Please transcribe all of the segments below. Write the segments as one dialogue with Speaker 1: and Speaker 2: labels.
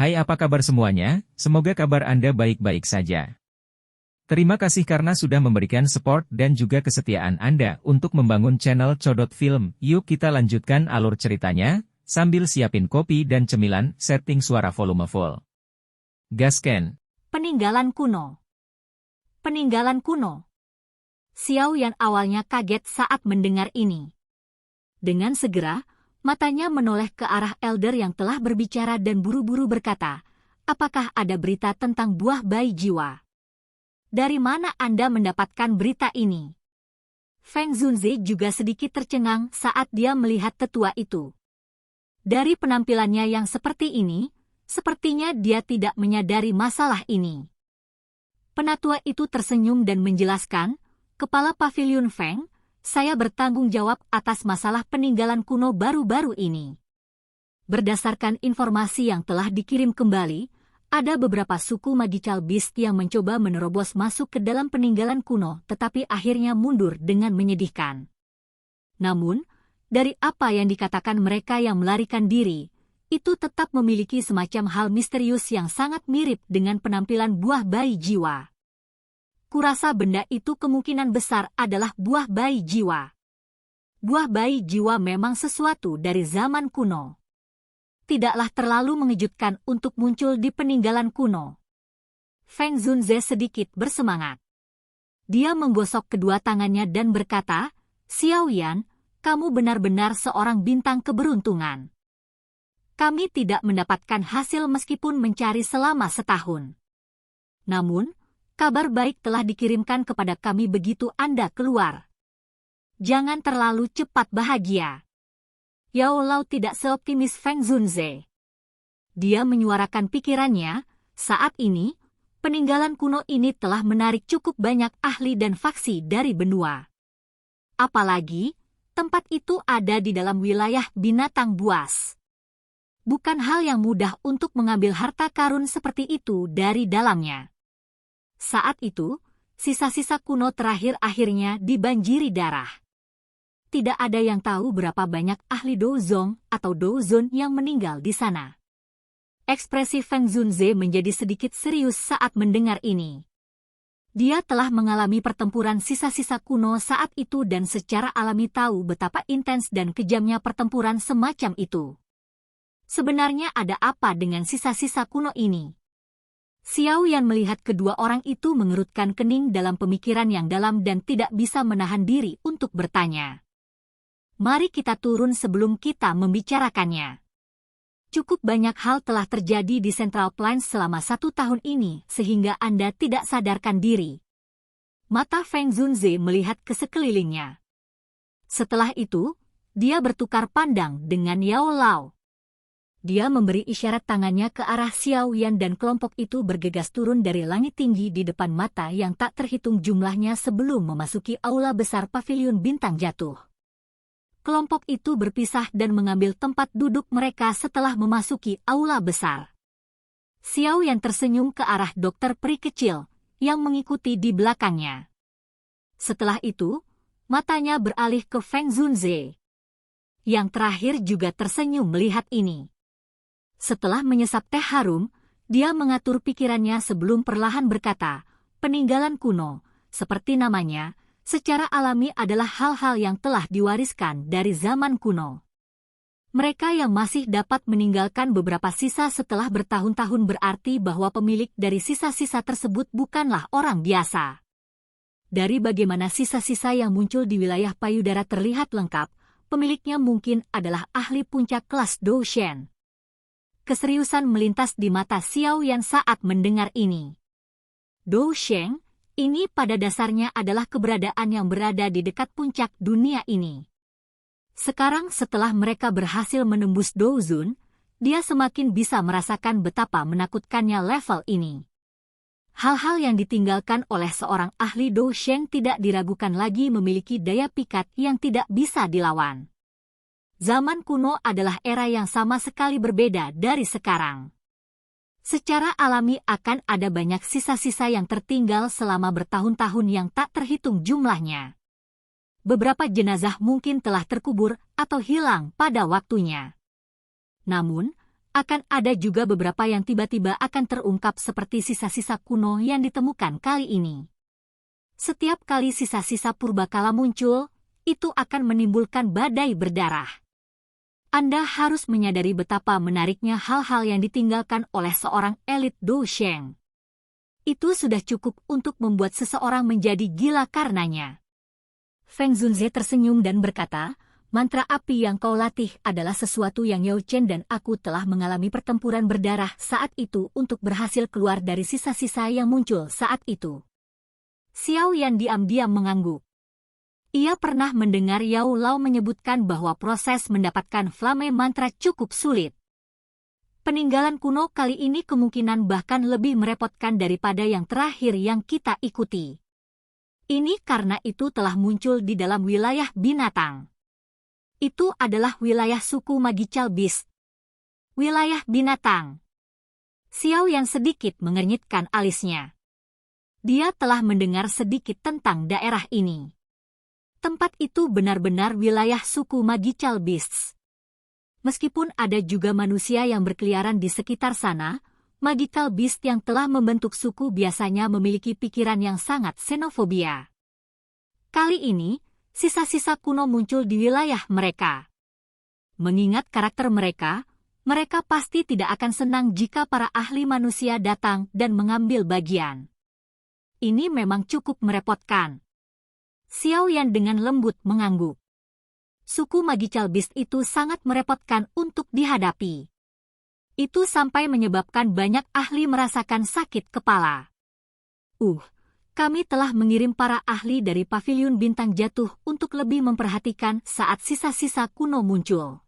Speaker 1: Hai, apa kabar semuanya? Semoga kabar Anda baik-baik saja. Terima kasih karena sudah memberikan support dan juga kesetiaan Anda untuk membangun channel Codot Film. Yuk kita lanjutkan alur ceritanya, sambil siapin kopi dan cemilan, setting suara volume full. Gasken.
Speaker 2: Peninggalan kuno. Peninggalan kuno. Xiao Yan awalnya kaget saat mendengar ini. Dengan segera, matanya menoleh ke arah elder yang telah berbicara dan buru-buru berkata, "Apakah ada berita tentang buah bayi jiwa? Dari mana Anda mendapatkan berita ini?" Feng Zunze juga sedikit tercengang saat dia melihat tetua itu. Dari penampilannya yang seperti ini, sepertinya dia tidak menyadari masalah ini. Penatua itu tersenyum dan menjelaskan, "Kepala Pavilion Feng, saya bertanggung jawab atas masalah peninggalan kuno baru-baru ini. Berdasarkan informasi yang telah dikirim kembali, ada beberapa suku Magical Beast yang mencoba menerobos masuk ke dalam peninggalan kuno tetapi akhirnya mundur dengan menyedihkan. Namun, dari apa yang dikatakan mereka yang melarikan diri, itu tetap memiliki semacam hal misterius yang sangat mirip dengan penampilan buah bayi jiwa. Kurasa benda itu kemungkinan besar adalah buah bayi jiwa. Buah bayi jiwa memang sesuatu dari zaman kuno. Tidaklah terlalu mengejutkan untuk muncul di peninggalan kuno." Feng Zunze sedikit bersemangat. Dia menggosok kedua tangannya dan berkata, "Xiao Yan, kamu benar-benar seorang bintang keberuntungan. Kami tidak mendapatkan hasil meskipun mencari selama setahun. Namun, kabar baik telah dikirimkan kepada kami begitu Anda keluar. Jangan terlalu cepat bahagia." Yao Lao tidak seoptimis Feng Zunze. Dia menyuarakan pikirannya, saat ini, peninggalan kuno ini telah menarik cukup banyak ahli dan faksi dari benua. Apalagi, tempat itu ada di dalam wilayah binatang buas. Bukan hal yang mudah untuk mengambil harta karun seperti itu dari dalamnya. Saat itu, sisa-sisa kuno terakhir akhirnya dibanjiri darah. Tidak ada yang tahu berapa banyak ahli Douzong atau Douzon yang meninggal di sana. Ekspresi Feng Zunze menjadi sedikit serius saat mendengar ini. Dia telah mengalami pertempuran sisa-sisa kuno saat itu dan secara alami tahu betapa intens dan kejamnya pertempuran semacam itu. Sebenarnya ada apa dengan sisa-sisa kuno ini? Xiao Yan melihat kedua orang itu mengerutkan kening dalam pemikiran yang dalam dan tidak bisa menahan diri untuk bertanya. Mari kita turun sebelum kita membicarakannya. Cukup banyak hal telah terjadi di Central Plains selama 1 tahun ini sehingga Anda tidak sadarkan diri. Mata Feng Zunze melihat ke sekelilingnya. Setelah itu, dia bertukar pandang dengan Yao Lao. Dia memberi isyarat tangannya ke arah Xiao Yan dan kelompok itu bergegas turun dari langit tinggi di depan mata yang tak terhitung jumlahnya sebelum memasuki aula besar Pavilion Bintang Jatuh. Kelompok itu berpisah dan mengambil tempat duduk mereka setelah memasuki aula besar. Xiao Yan tersenyum ke arah dokter peri kecil yang mengikuti di belakangnya. Setelah itu, matanya beralih ke Feng Zunze. Yang terakhir juga tersenyum melihat ini. Setelah menyesap teh harum, dia mengatur pikirannya sebelum perlahan berkata, "Peninggalan kuno, seperti namanya, secara alami adalah hal-hal yang telah diwariskan dari zaman kuno. Mereka yang masih dapat meninggalkan beberapa sisa setelah bertahun-tahun berarti bahwa pemilik dari sisa-sisa tersebut bukanlah orang biasa. Dari bagaimana sisa-sisa yang muncul di wilayah payudara terlihat lengkap, pemiliknya mungkin adalah ahli puncak kelas Dou Shen." Keseriusan melintas di mata Xiao Yan saat mendengar ini. Dou Shen, ini pada dasarnya adalah keberadaan yang berada di dekat puncak dunia ini. Sekarang setelah mereka berhasil menembus Douzun, dia semakin bisa merasakan betapa menakutkannya level ini. Hal-hal yang ditinggalkan oleh seorang ahli Dou Shen tidak diragukan lagi memiliki daya pikat yang tidak bisa dilawan. Zaman kuno adalah era yang sama sekali berbeda dari sekarang. Secara alami akan ada banyak sisa-sisa yang tertinggal selama bertahun-tahun yang tak terhitung jumlahnya. Beberapa jenazah mungkin telah terkubur atau hilang pada waktunya. Namun, akan ada juga beberapa yang tiba-tiba akan terungkap seperti sisa-sisa kuno yang ditemukan kali ini. Setiap kali sisa-sisa purbakala muncul, itu akan menimbulkan badai berdarah. Anda harus menyadari betapa menariknya hal-hal yang ditinggalkan oleh seorang elit Do Sheng. Itu sudah cukup untuk membuat seseorang menjadi gila karenanya. Feng Zunze tersenyum dan berkata, mantra api yang kau latih adalah sesuatu yang Yao Chen dan aku telah mengalami pertempuran berdarah saat itu untuk berhasil keluar dari sisa-sisa yang muncul saat itu. Xiao Yan diam-diam mengangguk. Ia pernah mendengar Yao Lao menyebutkan bahwa proses mendapatkan flame mantra cukup sulit. Peninggalan kuno kali ini kemungkinan bahkan lebih merepotkan daripada yang terakhir yang kita ikuti. Ini karena itu telah muncul di dalam wilayah binatang. Itu adalah wilayah suku Magical Beast. Wilayah binatang. Xiao yang sedikit mengernyitkan alisnya. Dia telah mendengar sedikit tentang daerah ini. Tempat itu benar-benar wilayah suku Magical Beasts. Meskipun ada juga manusia yang berkeliaran di sekitar sana, Magical Beast yang telah membentuk suku biasanya memiliki pikiran yang sangat xenofobia. Kali ini, sisa-sisa kuno muncul di wilayah mereka. Mengingat karakter mereka, mereka pasti tidak akan senang jika para ahli manusia datang dan mengambil bagian. Ini memang cukup merepotkan. Xiao Yan dengan lembut mengangguk. Suku Magical Beast itu sangat merepotkan untuk dihadapi. Itu sampai menyebabkan banyak ahli merasakan sakit kepala. Kami telah mengirim para ahli dari Paviliun Bintang Jatuh untuk lebih memperhatikan saat sisa-sisa kuno muncul.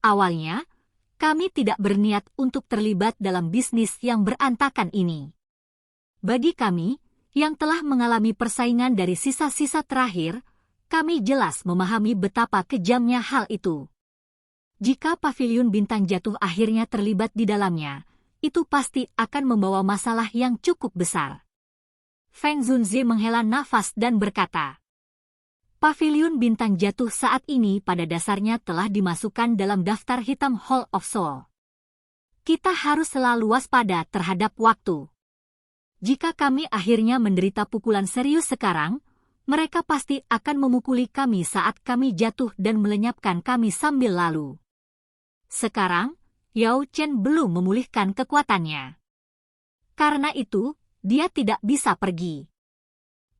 Speaker 2: Awalnya, kami tidak berniat untuk terlibat dalam bisnis yang berantakan ini. Bagi kami, yang telah mengalami persaingan dari sisa-sisa terakhir, kami jelas memahami betapa kejamnya hal itu. Jika Paviliun Bintang Jatuh akhirnya terlibat di dalamnya, itu pasti akan membawa masalah yang cukup besar. Feng Zunze menghela nafas dan berkata, Paviliun Bintang Jatuh saat ini pada dasarnya telah dimasukkan dalam daftar hitam Hall of Soul. Kita harus selalu waspada terhadap waktu. Jika kami akhirnya menderita pukulan serius sekarang, mereka pasti akan memukuli kami saat kami jatuh dan melenyapkan kami sambil lalu. Sekarang, Yao Chen belum memulihkan kekuatannya. Karena itu, dia tidak bisa pergi.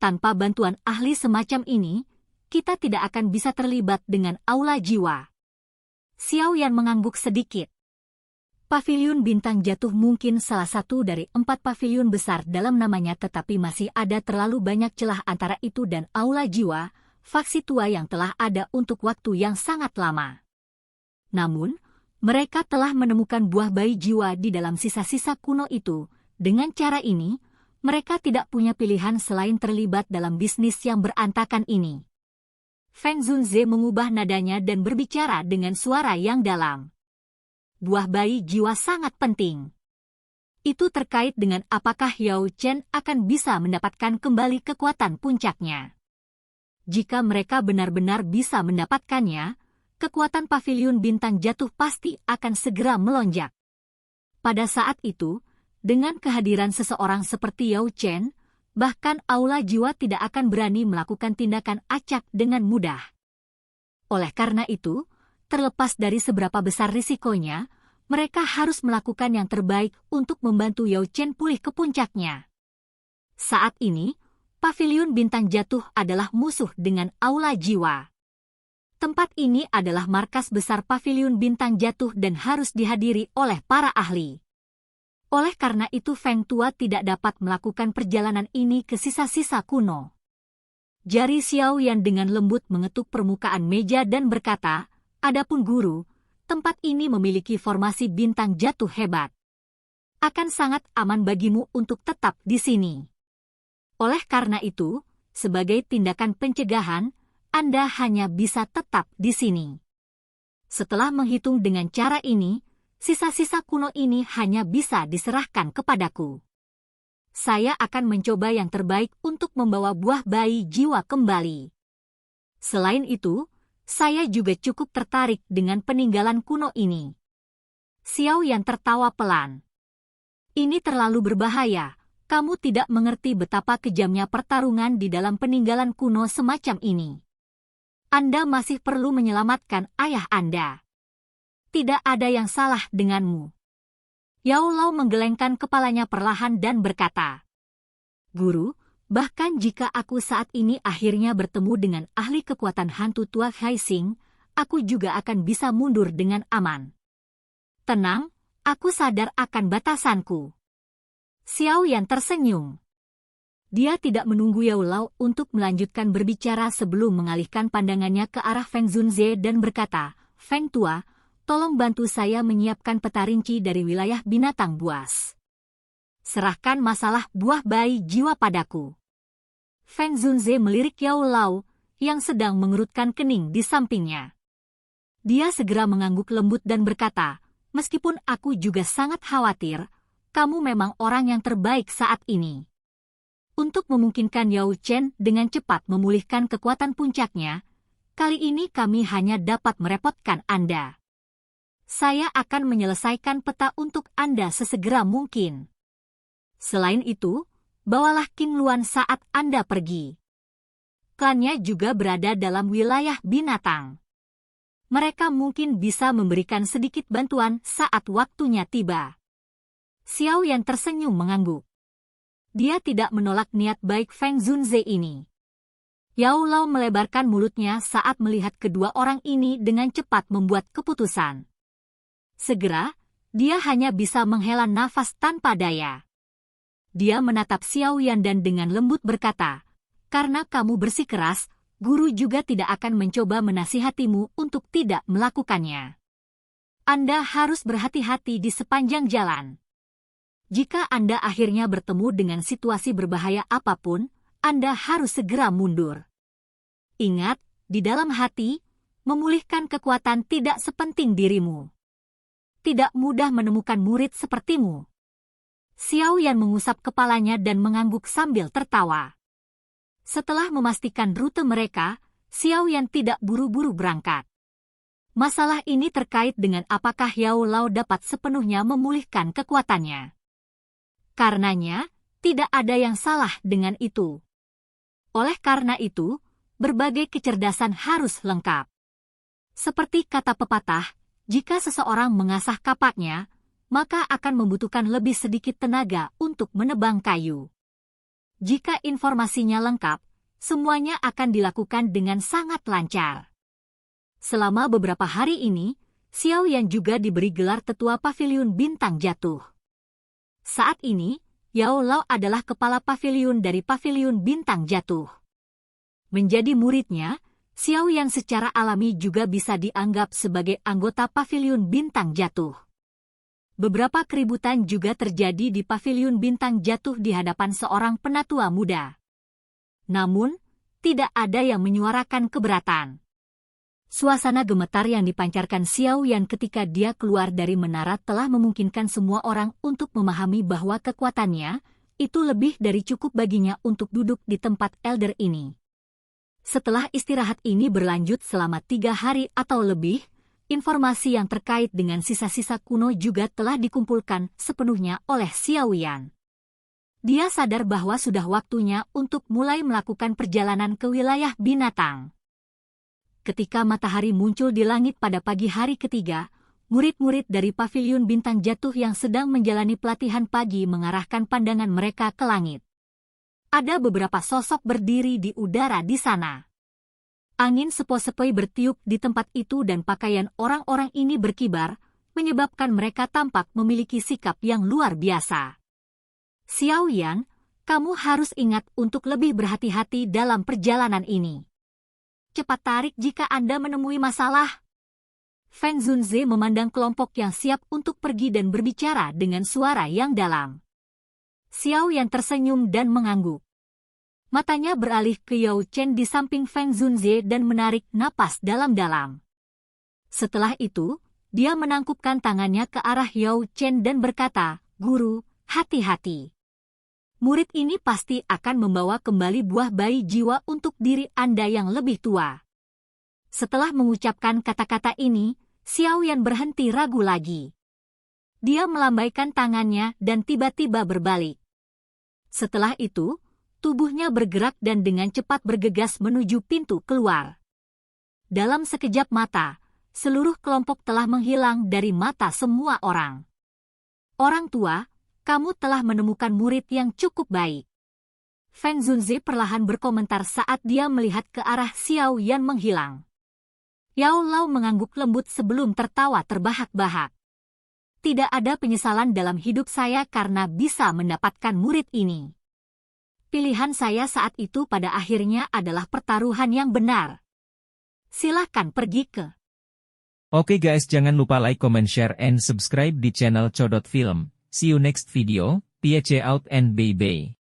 Speaker 2: Tanpa bantuan ahli semacam ini, kita tidak akan bisa terlibat dengan aula jiwa. Xiao Yan mengangguk sedikit. Paviliun Bintang Jatuh mungkin salah satu dari 4 paviliun besar dalam namanya, tetapi masih ada terlalu banyak celah antara itu dan aula jiwa, faksi tua yang telah ada untuk waktu yang sangat lama. Namun, mereka telah menemukan buah bayi jiwa di dalam sisa-sisa kuno itu. Dengan cara ini, mereka tidak punya pilihan selain terlibat dalam bisnis yang berantakan ini. Feng Zunze mengubah nadanya dan berbicara dengan suara yang dalam. Buah bayi jiwa sangat penting. Itu terkait dengan apakah Yao Chen akan bisa mendapatkan kembali kekuatan puncaknya. Jika mereka benar-benar bisa mendapatkannya, kekuatan Paviliun Bintang Jatuh pasti akan segera melonjak. Pada saat itu, dengan kehadiran seseorang seperti Yao Chen, bahkan aula jiwa tidak akan berani melakukan tindakan acak dengan mudah. Oleh karena itu, terlepas dari seberapa besar risikonya, mereka harus melakukan yang terbaik untuk membantu Yao Chen pulih ke puncaknya. Saat ini, Paviliun Bintang Jatuh adalah musuh dengan aula jiwa. Tempat ini adalah markas besar Paviliun Bintang Jatuh dan harus dihadiri oleh para ahli. Oleh karena itu Feng Tua tidak dapat melakukan perjalanan ini ke sisa-sisa kuno. Jari Xiao Yan dengan lembut mengetuk permukaan meja dan berkata, adapun guru, tempat ini memiliki formasi bintang jatuh hebat. Akan sangat aman bagimu untuk tetap di sini. Oleh karena itu, sebagai tindakan pencegahan, Anda hanya bisa tetap di sini. Setelah menghitung dengan cara ini, sisa-sisa kuno ini hanya bisa diserahkan kepadaku. Saya akan mencoba yang terbaik untuk membawa buah bayi jiwa kembali. Selain itu, saya juga cukup tertarik dengan peninggalan kuno ini. Xiao Yan tertawa pelan. Ini terlalu berbahaya. Kamu tidak mengerti betapa kejamnya pertarungan di dalam peninggalan kuno semacam ini. Anda masih perlu menyelamatkan ayah Anda. Tidak ada yang salah denganmu. Yao Lao menggelengkan kepalanya perlahan dan berkata, Guru, bahkan jika aku saat ini akhirnya bertemu dengan ahli kekuatan hantu tua Haixing, aku juga akan bisa mundur dengan aman. Tenang, aku sadar akan batasanku. Xiao Yan tersenyum. Dia tidak menunggu Yao Lao untuk melanjutkan berbicara sebelum mengalihkan pandangannya ke arah Feng Zunze dan berkata, Feng Tua, tolong bantu saya menyiapkan peta rinci dari wilayah binatang buas. Serahkan masalah buah bayi jiwa padaku. Feng Zunze melirik Yao Lao, yang sedang mengerutkan kening di sampingnya. Dia segera mengangguk lembut dan berkata, meskipun aku juga sangat khawatir, kamu memang orang yang terbaik saat ini. Untuk memungkinkan Yao Chen dengan cepat memulihkan kekuatan puncaknya, kali ini kami hanya dapat merepotkan Anda. Saya akan menyelesaikan peta untuk Anda sesegera mungkin. Selain itu, bawalah Qin Luan saat Anda pergi. Klannya juga berada dalam wilayah binatang. Mereka mungkin bisa memberikan sedikit bantuan saat waktunya tiba. Xiao Yan tersenyum mengangguk. Dia tidak menolak niat baik Feng Zunze ini. Yao Lao melebarkan mulutnya saat melihat kedua orang ini dengan cepat membuat keputusan. Segera, dia hanya bisa menghela nafas tanpa daya. Dia menatap Xiao Yan dan dengan lembut berkata, karena kamu bersikeras, guru juga tidak akan mencoba menasihatimu untuk tidak melakukannya. Anda harus berhati-hati di sepanjang jalan. Jika Anda akhirnya bertemu dengan situasi berbahaya apapun, Anda harus segera mundur. Ingat, di dalam hati, memulihkan kekuatan tidak sepenting dirimu. Tidak mudah menemukan murid sepertimu. Xiao Yan mengusap kepalanya dan mengangguk sambil tertawa. Setelah memastikan rute mereka, Xiao Yan tidak buru-buru berangkat. Masalah ini terkait dengan apakah Yao Lao dapat sepenuhnya memulihkan kekuatannya. Karenanya, tidak ada yang salah dengan itu. Oleh karena itu, berbagai kecerdasan harus lengkap. Seperti kata pepatah, jika seseorang mengasah kapaknya, maka akan membutuhkan lebih sedikit tenaga untuk menebang kayu. Jika informasinya lengkap, semuanya akan dilakukan dengan sangat lancar. Selama beberapa hari ini, Xiao Yan juga diberi gelar Tetua Paviliun Bintang Jatuh. Saat ini, Yao Lao adalah kepala paviliun dari Paviliun Bintang Jatuh. Menjadi muridnya, Xiao Yan secara alami juga bisa dianggap sebagai anggota Paviliun Bintang Jatuh. Beberapa keributan juga terjadi di Paviliun Bintang Jatuh di hadapan seorang penatua muda. Namun, tidak ada yang menyuarakan keberatan. Suasana gemetar yang dipancarkan Xiao Yan ketika dia keluar dari menara telah memungkinkan semua orang untuk memahami bahwa kekuatannya itu lebih dari cukup baginya untuk duduk di tempat elder ini. Setelah istirahat ini berlanjut selama 3 hari atau lebih, informasi yang terkait dengan sisa-sisa kuno juga telah dikumpulkan sepenuhnya oleh Xiao Yan. Dia sadar bahwa sudah waktunya untuk mulai melakukan perjalanan ke wilayah binatang. Ketika matahari muncul di langit pada pagi hari ketiga, murid-murid dari Paviliun Bintang Jatuh yang sedang menjalani pelatihan pagi mengarahkan pandangan mereka ke langit. Ada beberapa sosok berdiri di udara di sana. Angin sepoi-sepoi bertiup di tempat itu dan pakaian orang-orang ini berkibar, menyebabkan mereka tampak memiliki sikap yang luar biasa. Xiao Yan, kamu harus ingat untuk lebih berhati-hati dalam perjalanan ini. Cepat tarik jika Anda menemui masalah. Feng Zunze memandang kelompok yang siap untuk pergi dan berbicara dengan suara yang dalam. Xiao Yan tersenyum dan mengangguk. Matanya beralih ke Yao Chen di samping Feng Zunze dan menarik napas dalam-dalam. Setelah itu, dia menangkupkan tangannya ke arah Yao Chen dan berkata, Guru, hati-hati. Murid ini pasti akan membawa kembali buah bayi jiwa untuk diri Anda yang lebih tua. Setelah mengucapkan kata-kata ini, Xiao Yan berhenti ragu lagi. Dia melambaikan tangannya dan tiba-tiba berbalik. Setelah itu, tubuhnya bergerak dan dengan cepat bergegas menuju pintu keluar. Dalam sekejap mata, seluruh kelompok telah menghilang dari mata semua orang. Orang tua, kamu telah menemukan murid yang cukup baik. Fan Zunzi perlahan berkomentar saat dia melihat ke arah Xiao Yan menghilang. Yao Lao mengangguk lembut sebelum tertawa terbahak-bahak. Tidak ada penyesalan dalam hidup saya karena bisa mendapatkan murid ini. Pilihan saya saat itu pada akhirnya adalah pertaruhan yang benar. Silahkan pergi ke.
Speaker 1: Oke guys, jangan lupa like, comment, share, and subscribe di channel Codot Film. See you next video, peace out and bye-bye.